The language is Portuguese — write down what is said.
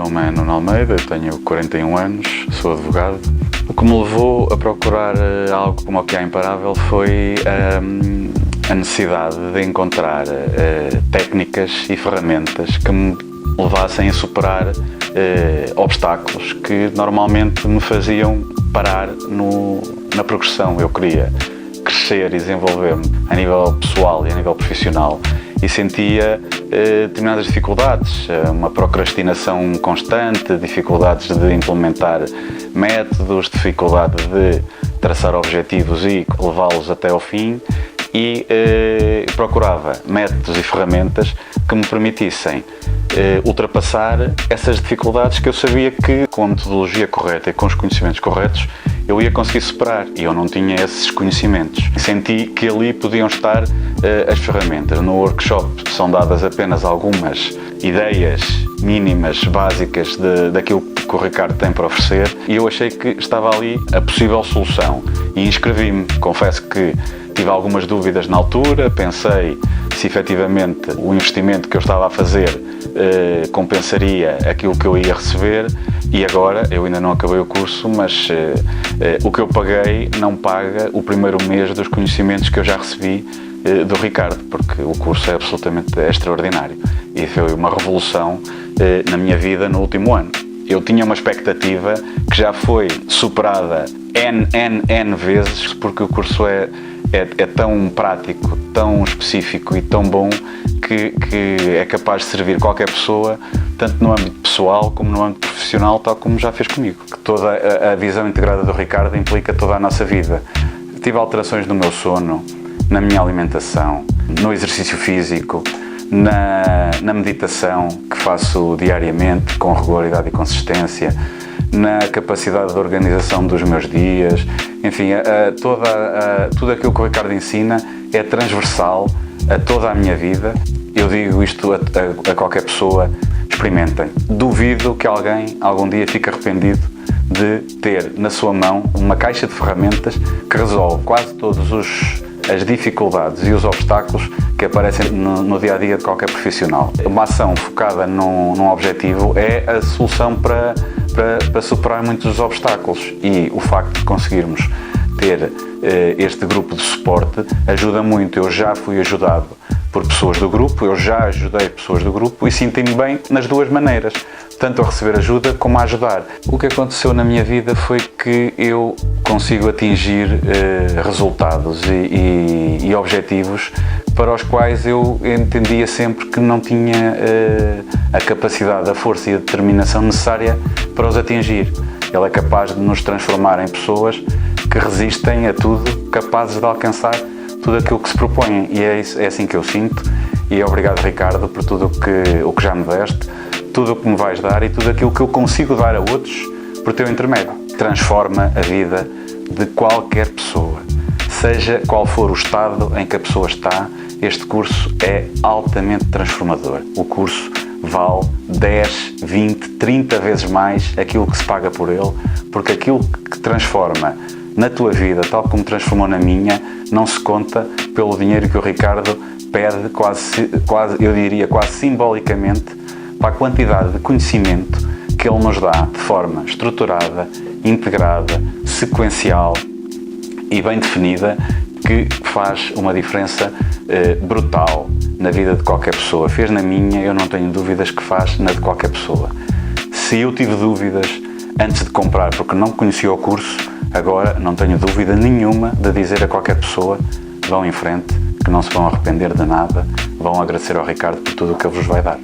nome é Nuno Almeida, tenho 41 anos, sou advogado. O que me levou a procurar algo como o que há imparável foi a necessidade de encontrar técnicas e ferramentas que me levassem a superar obstáculos que normalmente me faziam parar na progressão. Eu queria crescer e desenvolver-me a nível pessoal e a nível profissional e sentia determinadas dificuldades, uma procrastinação constante, dificuldades de implementar métodos, dificuldade de traçar objetivos e levá-los até ao fim e procurava métodos e ferramentas que me permitissem ultrapassar essas dificuldades que eu sabia que com a metodologia correta e com os conhecimentos corretos eu ia conseguir superar e eu não tinha esses conhecimentos. Senti que ali podiam estar as ferramentas. No workshop são dadas apenas algumas ideias mínimas, básicas daquilo que o Ricardo tem para oferecer e eu achei que estava ali a possível solução e inscrevi-me. Confesso que tive algumas dúvidas na altura, pensei se efetivamente o investimento que eu estava a fazer compensaria aquilo que eu ia receber e agora, eu ainda não acabei o curso, mas o que eu paguei não paga o primeiro mês dos conhecimentos que eu já recebi do Ricardo, porque o curso é absolutamente extraordinário e foi uma revolução na minha vida no último ano. Eu tinha uma expectativa que já foi superada N vezes, porque o curso é tão prático, tão específico e tão bom que é capaz de servir qualquer pessoa, tanto no âmbito pessoal como no âmbito profissional, tal como já fez comigo. Toda a visão integrada do Ricardo implica toda a nossa vida. Tive alterações no meu sono, na minha alimentação, no exercício físico, na meditação que faço diariamente com regularidade e consistência, na capacidade de organização dos meus dias, enfim, tudo aquilo que o Ricardo ensina é transversal a toda a minha vida. Eu digo isto a qualquer pessoa, experimentem. Duvido que alguém algum dia fique arrependido de ter na sua mão uma caixa de ferramentas que resolve quase todas as dificuldades e os obstáculos que aparecem no dia-a-dia de qualquer profissional. Uma ação focada num objetivo é a solução para superar muitos dos obstáculos e o facto de conseguirmos ter este grupo de suporte ajuda muito. Eu já fui ajudado por pessoas do grupo, eu já ajudei pessoas do grupo e sinto-me bem nas duas maneiras, tanto a receber ajuda como a ajudar. O que aconteceu na minha vida foi que eu consigo atingir resultados e objetivos para os quais eu entendia sempre que não tinha a capacidade, a força e a determinação necessária para os atingir. Ele é capaz de nos transformar em pessoas que resistem a tudo, capazes de alcançar tudo aquilo que se propõem. E é assim que eu sinto. E obrigado, Ricardo, por tudo o que já me deste, tudo o que me vais dar e tudo aquilo que eu consigo dar a outros por teu intermédio. Transforma a vida de qualquer pessoa. Seja qual for o estado em que a pessoa está, este curso é altamente transformador. O curso vale 10, 20, 30 vezes mais aquilo que se paga por ele, porque aquilo que transforma na tua vida, tal como transformou na minha, não se conta pelo dinheiro que o Ricardo pede, quase eu diria quase simbolicamente, para a quantidade de conhecimento que ele nos dá de forma estruturada, integrada, sequencial e bem definida, que faz uma diferença brutal na vida de qualquer pessoa. Fez na minha, eu não tenho dúvidas que faz na de qualquer pessoa. Se eu tive dúvidas antes de comprar porque não conhecia o curso, agora não tenho dúvida nenhuma de dizer a qualquer pessoa: vão em frente, que não se vão arrepender de nada, vão agradecer ao Ricardo por tudo o que ele vos vai dar.